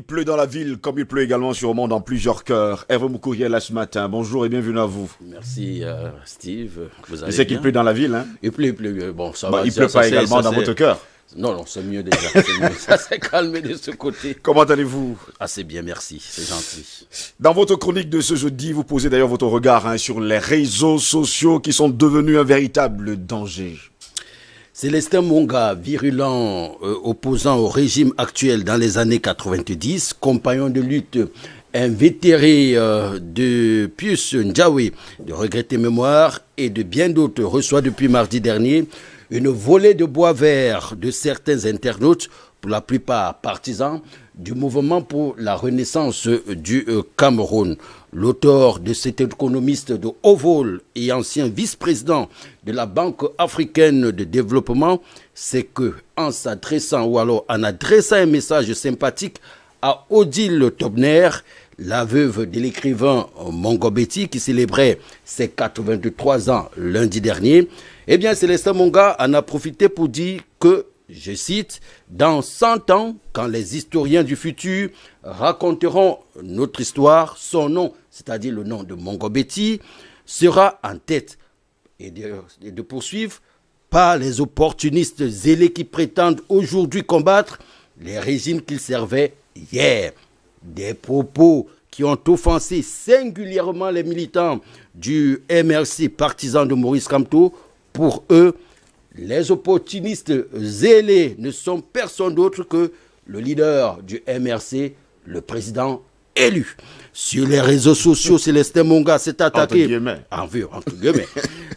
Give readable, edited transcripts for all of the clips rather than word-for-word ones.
pleut dans la ville, comme il pleut également sûrement dans plusieurs cœurs. Hervé Moukouriel là ce matin, bonjour et bienvenue à vous. Merci Steve. Vous allez Je sais qu'il pleut dans la ville, hein. Il pleut. Bon, ça bah, va. Il pleut pas également dans votre cœur. Non, c'est mieux déjà. Mieux. Ça s'est calmé de ce côté. Comment allez-vous? Ah, c'est bien, merci. C'est gentil. Dans votre chronique de ce jeudi, vous posez d'ailleurs votre regard sur les réseaux sociaux qui sont devenus un véritable danger. Célestin Monga, virulent opposant au régime actuel dans les années 90, compagnon de lutte invétéré de Pius Ndiaye, de regrettée mémoire et de bien d'autres, reçoit depuis mardi dernier une volée de bois vert de certains internautes, pour la plupart partisans, du mouvement pour la renaissance du Cameroun. L'auteur de cet économiste de haut vol et ancien vice-président de la Banque africaine de développement, c'est que, en s'adressant ou alors en adressant un message sympathique à Odile Tobner, la veuve de l'écrivain Mongo Betty, qui célébrait ses 83 ans lundi dernier, eh bien, Célestin Monga en a profité pour dire que, je cite, « Dans 100 ans, quand les historiens du futur raconteront notre histoire, son nom, c'est-à-dire le nom de Mongo Betty, sera en tête. » Et de poursuivre, par les opportunistes zélés qui prétendent aujourd'hui combattre les régimes qu'ils servaient hier. Des propos qui ont offensé singulièrement les militants du MRC partisans de Maurice Kamto. Pour eux, les opportunistes zélés ne sont personne d'autre que le leader du MRC, le président élu. Sur les réseaux sociaux, Célestin Monga s'est attaqué... Entre guillemets.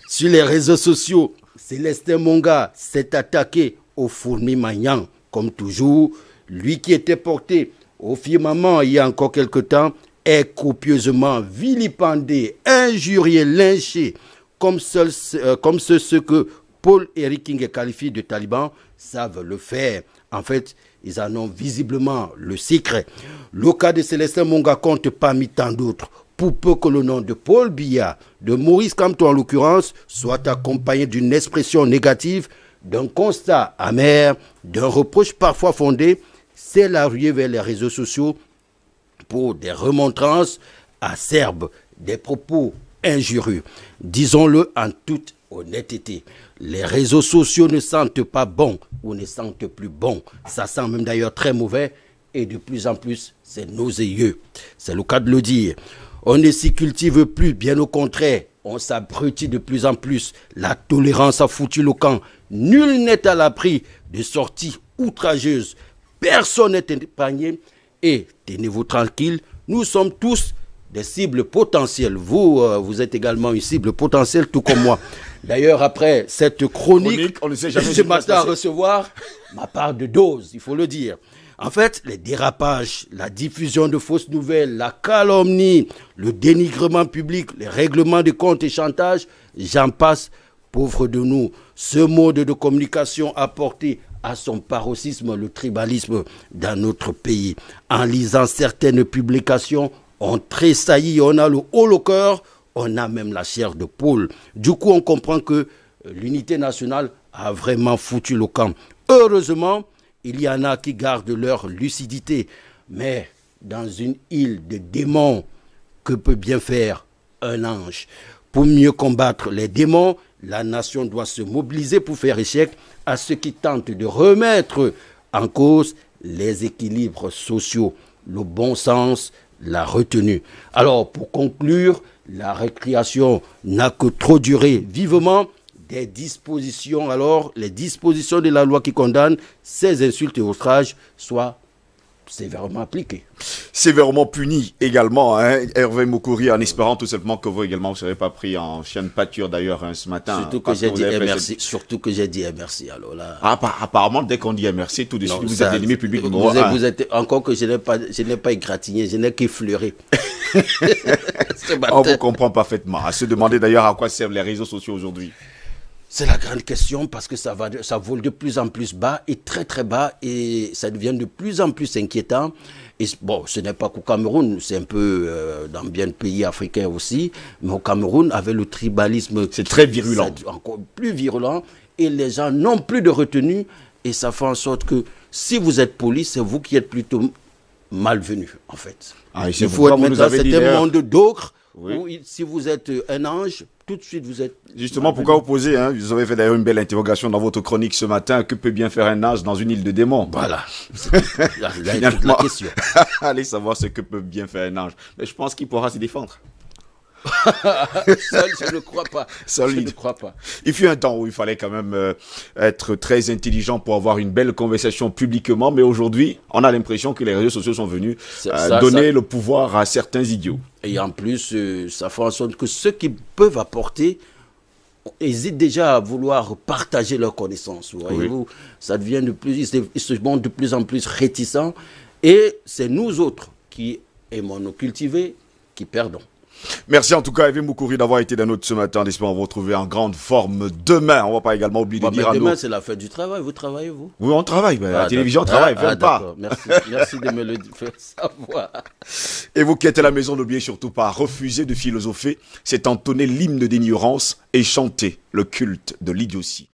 Sur les réseaux sociaux, Célestin Monga s'est attaqué au fourmi Magnan, comme toujours. Lui qui était porté au firmament il y a encore quelque temps est copieusement vilipendé, injurié, lynché, comme ceux que Paul-Éric King qualifie de talibans savent le faire. En fait, ils en ont visiblement le secret. Le cas de Célestin Monga compte parmi tant d'autres. Pour peu que le nom de Paul Biya, de Maurice Kamto en l'occurrence, soit accompagné d'une expression négative, d'un constat amer, d'un reproche parfois fondé, c'est la ruée vers les réseaux sociaux pour des remontrances acerbes, des propos injurieux. Disons-le en toute honnêteté, les réseaux sociaux ne sentent pas bon ou ne sentent plus bon. Ça sent même d'ailleurs très mauvais et de plus en plus, c'est nauséeux. C'est le cas de le dire. On ne s'y cultive plus, bien au contraire. On s'abrutit de plus en plus. La tolérance a foutu le camp. Nul n'est à l'abri de sorties outrageuses. Personne n'est épargné. Et tenez-vous tranquille, nous sommes tous des cibles potentielles. Vous êtes également une cible potentielle, tout comme moi. D'ailleurs, après cette chronique on ne sait jamais je m'attends à recevoir ma part de dose, il faut le dire. En fait, les dérapages, la diffusion de fausses nouvelles, la calomnie, le dénigrement public, les règlements de comptes et chantage, j'en passe, pauvre de nous. Ce mode de communication a porté à son paroxysme le tribalisme dans notre pays. En lisant certaines publications, on tressaillit, on a le haut le cœur, on a même la chair de poule. Du coup, on comprend que l'unité nationale a vraiment foutu le camp. Heureusement, il y en a qui gardent leur lucidité. Mais dans une île de démons, que peut bien faire un ange? Pour mieux combattre les démons, la nation doit se mobiliser pour faire échec à ceux qui tentent de remettre en cause les équilibres sociaux, le bon sens, la retenue. Alors, pour conclure, la récréation n'a que trop duré. Vivement des dispositions, alors les dispositions de la loi qui condamnent ces insultes et outrages soient sévèrement appliquées. Sévèrement puni également, hein, Hervé Moukouri, en espérant tout simplement que vous également, vous ne serez pas pris en chien de pâture d'ailleurs ce matin. Surtout que j'ai dit merci. Surtout que j'ai dit merci. Alors là. Apparemment, dès qu'on dit merci, tout de suite, vous êtes l'ennemi public numéro un. Vous êtes encore que je n'ai pas égratigné, je n'ai qu'effleuré. On vous comprend parfaitement. À se demander d'ailleurs à quoi servent les réseaux sociaux aujourd'hui. C'est la grande question parce que ça vole de plus en plus bas et très très bas et ça devient de plus en plus inquiétant. Et bon, ce n'est pas qu'au Cameroun, c'est un peu dans bien de pays africains aussi, mais au Cameroun, avec le tribalisme, c'est très virulent, encore plus virulent, et les gens n'ont plus de retenue et ça fait en sorte que si vous êtes poli, c'est vous qui êtes plutôt malvenu, en fait. Ah, et Il faut être maintenant, c'est un monde d'ocre, oui. où si vous êtes un ange, tout de suite vous êtes... Justement, pourquoi opposer, hein? Vous avez fait d'ailleurs une belle interrogation dans votre chronique ce matin. Que peut bien faire un ange dans une île de démons? Voilà, là est toute la question. Allez savoir ce que peut bien faire un ange. Mais je pense qu'il pourra se défendre. Seul, je ne crois pas. Seul, je ne crois pas. Il fut un temps où il fallait quand même être très intelligent pour avoir une belle conversation publiquement, mais aujourd'hui, on a l'impression que les réseaux sociaux sont venus donner le pouvoir à certains idiots. Et en plus, ça fait en sorte que ceux qui peuvent apporter hésitent déjà à vouloir partager leurs connaissances. Voyez-vous, ça devient ils se montrent de plus en plus réticents, et c'est nous autres qui aimons nous cultiver qui perdons. Merci en tout cas, Hervé Moukouri, d'avoir été dans notre ce matin. En espérant vous retrouver en grande forme demain. On ne va pas également oublier de dire à nous. Demain, c'est la fête du travail. Vous travaillez, vous? Oui, on travaille. La télévision travaille. Pas. Merci de me le faire savoir. Et vous qui êtes à la maison, n'oubliez surtout pas, refuser de philosopher, c'est entonner l'hymne d'ignorance et chanter le culte de l'idiotie.